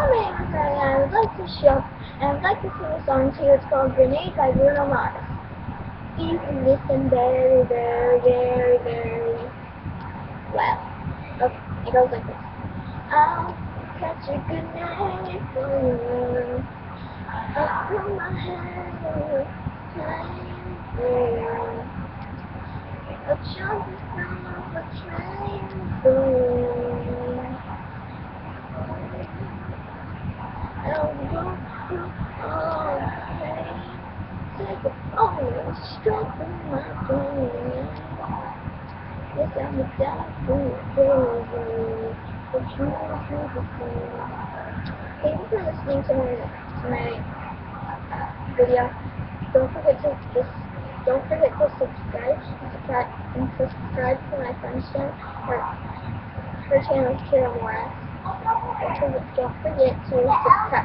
my name is Riley, and I would like to sing a song to you. It's called Grenade by Bruno Mars. You can listen very, very, very, very well. Okay, it goes like this. I'll catch a grenade for you. Up from my head, flying through. A jump from a train through. I'll go through all the pain. Take it all and strengthen my brain. Yes, I'm a doctor, baby. But you're beautiful. Thank you for listening to my video. Don't forget to subscribe to my friend's channel. Her channel is Kira Morris. Don't forget to subscribe.